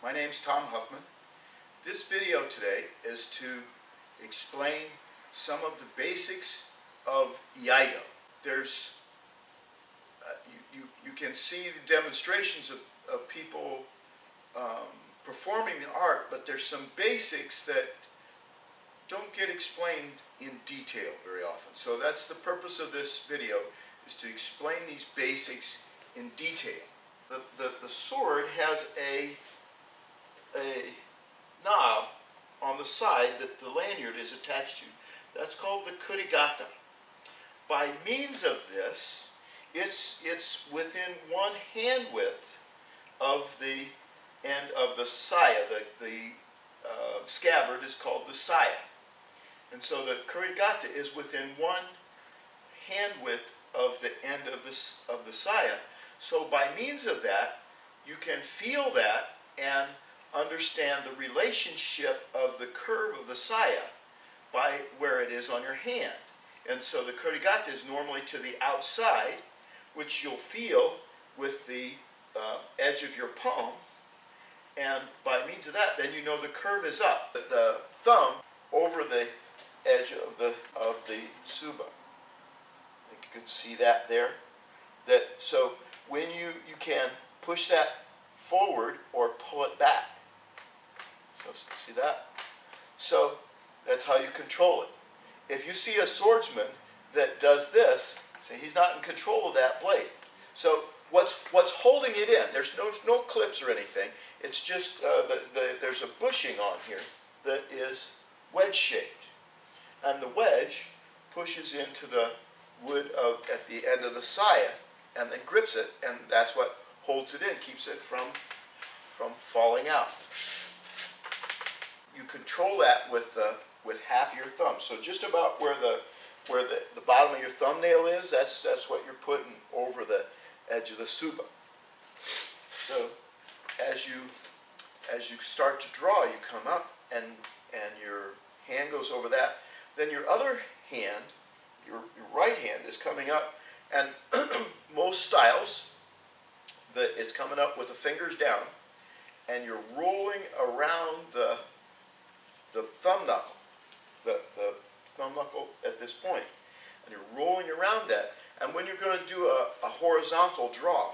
My name's Tom Huffman. This video today is to explain some of the basics of Iaido. There's, you can see the demonstrations of people performing the art, but there's some basics that don't get explained in detail very often. So that's the purpose of this video, is to explain these basics in detail. The sword has a knob on the side that the lanyard is attached to. That's called the kata. By means of this, it's within one hand width of the end of the saya. The scabbard is called the saya. And so the kata is within one hand width of the end of the saya. So by means of that, you can feel that and understand the relationship of the curve of the saya by where it is on your hand. And so the kata is normally to the outside, which you'll feel with the edge of your palm. And by means of that, then you know the curve is up. The thumb over the edge of the tsuba. I think you can see that there. So when you can push that forward or pull it back. So see that? So that's how you control it. If you see a swordsman that does this, see, he's not in control of that blade. So what's holding it in? There's no clips or anything. It's just there's a bushing on here that is wedge shaped, and the wedge pushes into the wood at the end of the saya, and then grips it, and that's what holds it in, keeps it from falling out. You control that with half your thumb. So just about where the bottom of your thumbnail is, that's what you're putting over the edge of the tsuba. So as you start to draw, you come up and your hand goes over that. Then your other hand, your right hand, is coming up, and most styles, it's coming up with the fingers down, and you're rolling around the thumb knuckle, the thumb knuckle at this point, and you're rolling around that. And when you're going to do a horizontal draw,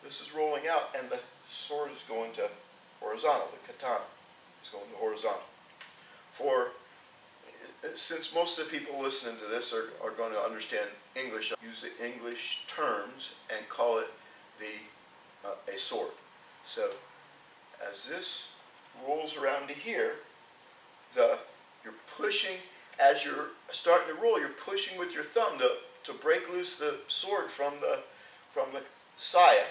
this is rolling out, and the sword is going to horizontal. The katana is going to horizontal. Since most of the people listening to this are going to understand English, I'll use the English terms and call it a sword. So as this rolls around to here, you're pushing, as you're starting to roll, you're pushing with your thumb to break loose the sword from the saya,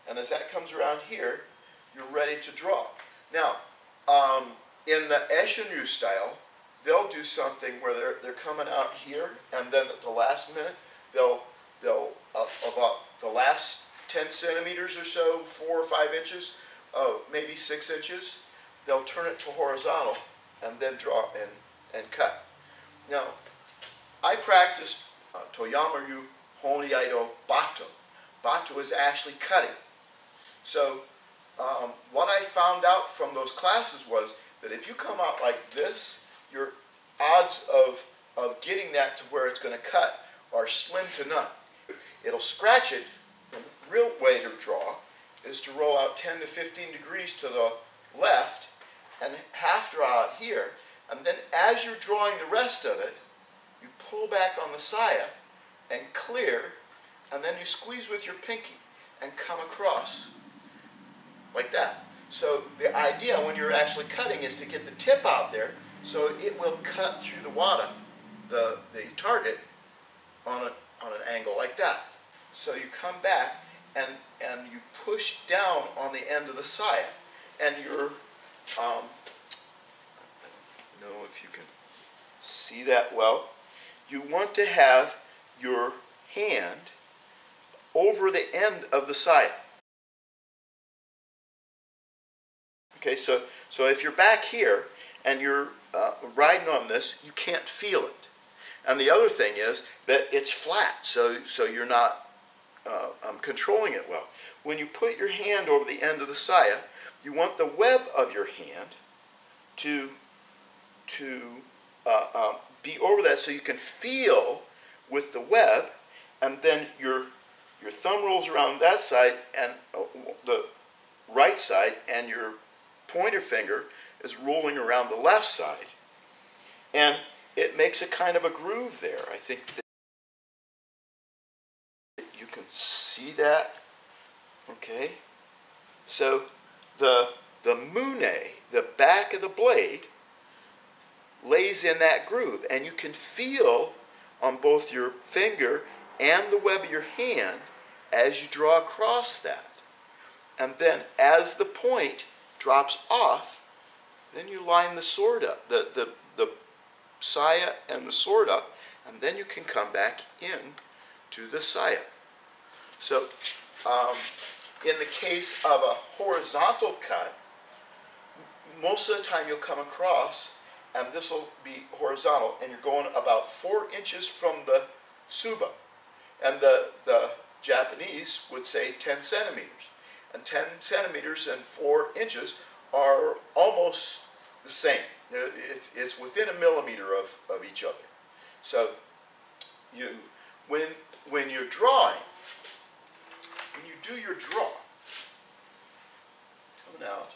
and as that comes around here, you're ready to draw. Now, in the Re-Sheathing style, they'll do something where they're coming out here, and then at the last minute, they'll about the last 10 centimeters or so, 4 or 5 inches, maybe 6 inches, they'll turn it to horizontal and then draw and cut. Now, I practiced Toyama-ryū, Iaido, bato. Bato is actually cutting. So what I found out from those classes was that if you come out like this, your odds of getting that to where it's going to cut are slim to none. It'll scratch it. The real way to draw is to roll out 10 to 15 degrees to the left and half draw out here, and then as you're drawing the rest of it, you pull back on the saya and clear, and then you squeeze with your pinky and come across like that. So the idea when you're actually cutting is to get the tip out there so it will cut through the wada, the target, on an angle like that. So you come back and you push down on the end of the saya, and you're I don't know if you can see that well. You want to have your hand over the end of the saya. Okay, so if you're back here and you're riding on this, you can't feel it. And the other thing is that it's flat, so you're not controlling it well. When you put your hand over the end of the saya, you want the web of your hand to be over that, so you can feel with the web, and then your thumb rolls around that side and the right side, and your pointer finger is rolling around the left side, and it makes a kind of a groove there. I think that you can see that. Okay, so the mune, the back of the blade, lays in that groove, and you can feel on both your finger and the web of your hand as you draw across that. And then as the point drops off, then you line the sword up, the saya and the sword up, and then you can come back in to the saya. So in the case of a horizontal cut, most of the time you'll come across, and this will be horizontal, and you're going about 4 inches from the tsuba. And the Japanese would say 10 centimeters. And 10 centimeters and 4 inches are almost the same. It's within a millimeter of each other. So when you're drawing, when you do your draw, coming out,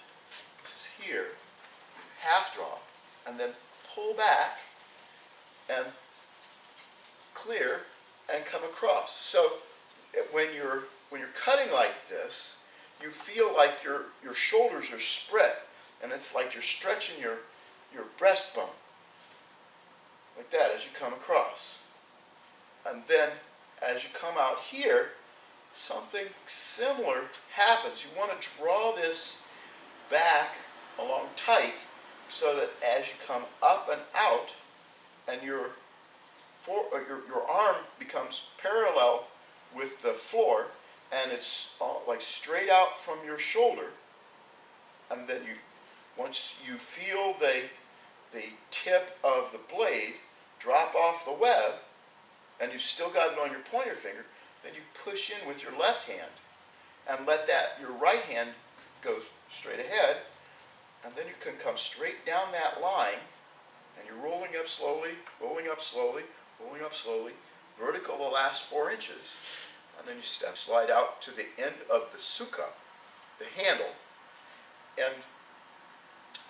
this is here, half draw, and then pull back and clear and come across. So when you're cutting like this, you feel like your shoulders are spread, and it's like you're stretching your breastbone like that as you come across. And then as you come out here, something similar happens. You want to draw this back along tight, so that as you come up and out, and your arm becomes parallel with the floor, and it's like straight out from your shoulder, and then once you feel the tip of the blade drop off the web, and you still got it on your pointer finger, then you push in with your left hand and let your right hand go straight ahead, and then you can come straight down that line, and you're rolling up slowly, rolling up slowly, rolling up slowly, vertical the last 4 inches, and then you slide out to the end of the tsuka, the handle. And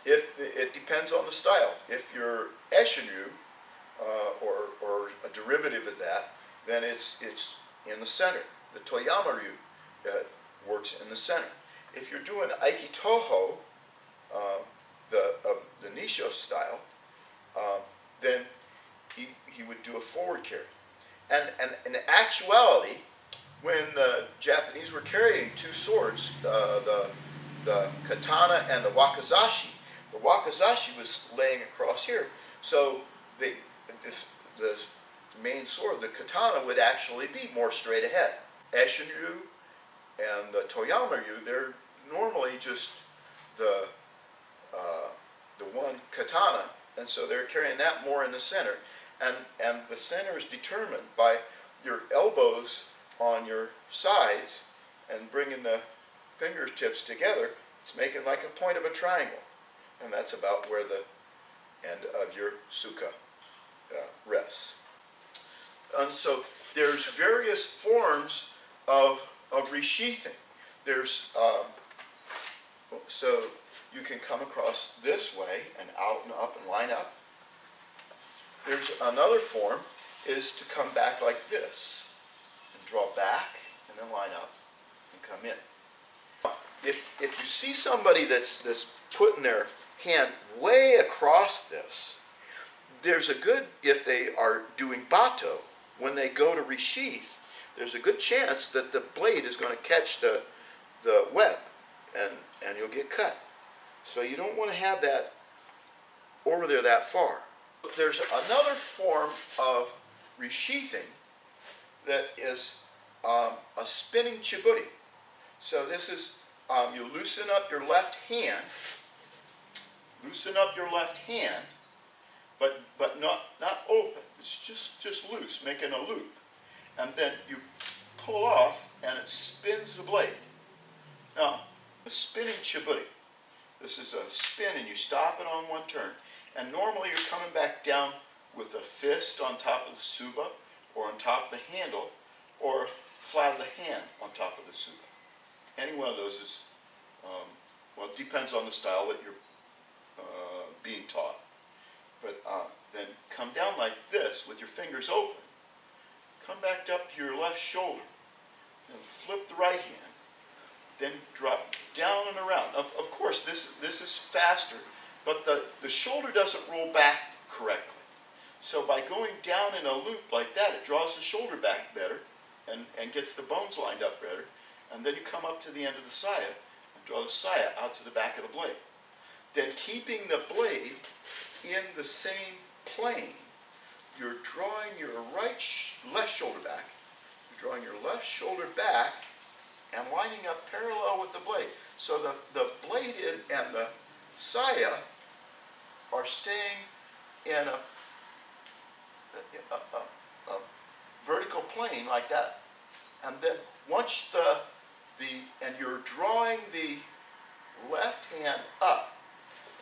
it depends on the style. If you're Isshin-ryu, or a derivative of that, then it's in the center. The Toyama-ryū works in the center. If you're doing Aiki-toho, the Nisho style, then he would do a forward carry. And in actuality, when the Japanese were carrying 2 swords, the katana and the wakizashi was laying across here. So the main sword, the katana, would actually be more straight ahead. Isshin-ryu and the Toyama-ryū, they're normally just the one katana, and so they're carrying that more in the center. And the center is determined by your elbows on your sides and bringing the fingertips together. It's making like a point of a triangle, and that's about where the end of your tsuka rests. And so there's various forms of re-sheathing. There's so you can come across this way and out and up and line up. There's another form is to come back like this and draw back and then line up and come in. If you see somebody that's putting their hand way across this, there's a good, if they are doing bato, when they go to resheath, there's a good chance that the blade is going to catch the web, and you'll get cut. So you don't want to have that over there that far. There's another form of re-sheathing that is a spinning chiburi. So this is, you loosen up your left hand, but not open. It's just loose, making a loop. And then you pull off, and it spins the blade. Now, the spinning chiburi. This is a spin, and you stop it on one turn. And normally you're coming back down with a fist on top of the tsuba, or on top of the handle, or flat of the hand on top of the tsuba. Any one of those is, well, it depends on the style that you're being taught. But then come down like this with your fingers open. Come back up to your left shoulder. Then flip the right hand. Then drop down and around. Of course, this is faster, but the shoulder doesn't roll back correctly. So by going down in a loop like that, it draws the shoulder back better and gets the bones lined up better. And then you come up to the end of the saya and draw the saya out to the back of the blade. Then keeping the blade in the same plane, you're drawing your left shoulder back. You're drawing your left shoulder back and lining up parallel with the blade. So the blade and the saya are staying in a vertical plane like that. And then once and you're drawing the left hand up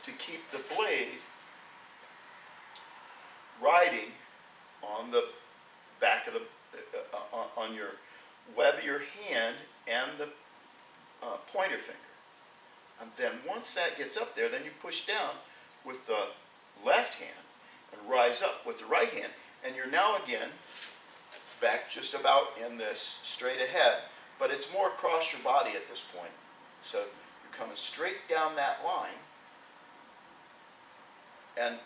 to keep the blade riding on the back of the, on your web of your hand and the pointer finger. And then once that gets up there, then you push down with the left hand and rise up with the right hand, and you're now again back just about in this straight ahead, but it's more across your body at this point. So you're coming straight down that line, and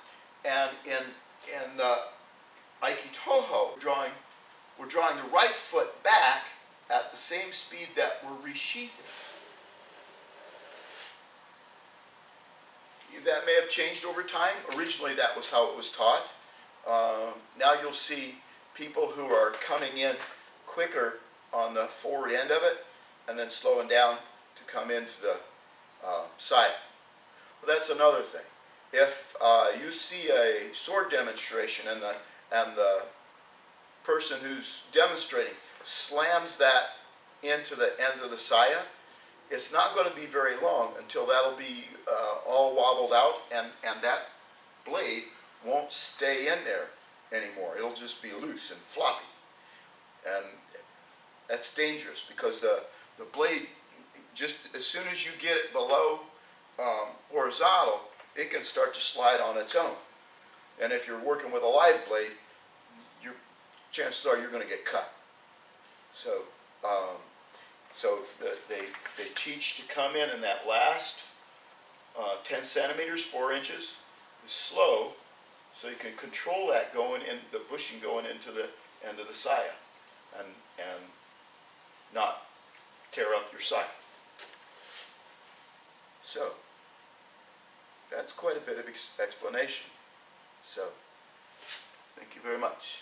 in the Aikitoho, we're drawing the right foot back at the same speed that we're re-sheathing. That may have changed over time. Originally that was how it was taught. Now you'll see people who are coming in quicker on the forward end of it and then slowing down to come into the saya. Well, that's another thing. If you see a sword demonstration and the person who's demonstrating slams that into the end of the saya, it's not going to be very long until that'll be all wobbled out, and that blade won't stay in there anymore. It'll just be loose and floppy. And that's dangerous because the blade, just as soon as you get it below horizontal, it can start to slide on its own. And if you're working with a live blade, chances are you're going to get cut. So, they teach to come in that last 10 centimeters, 4 inches, is slow, so you can control that going in, the bushing going into the end of the saya, and not tear up your saya. So, that's quite a bit of explanation. So, thank you very much.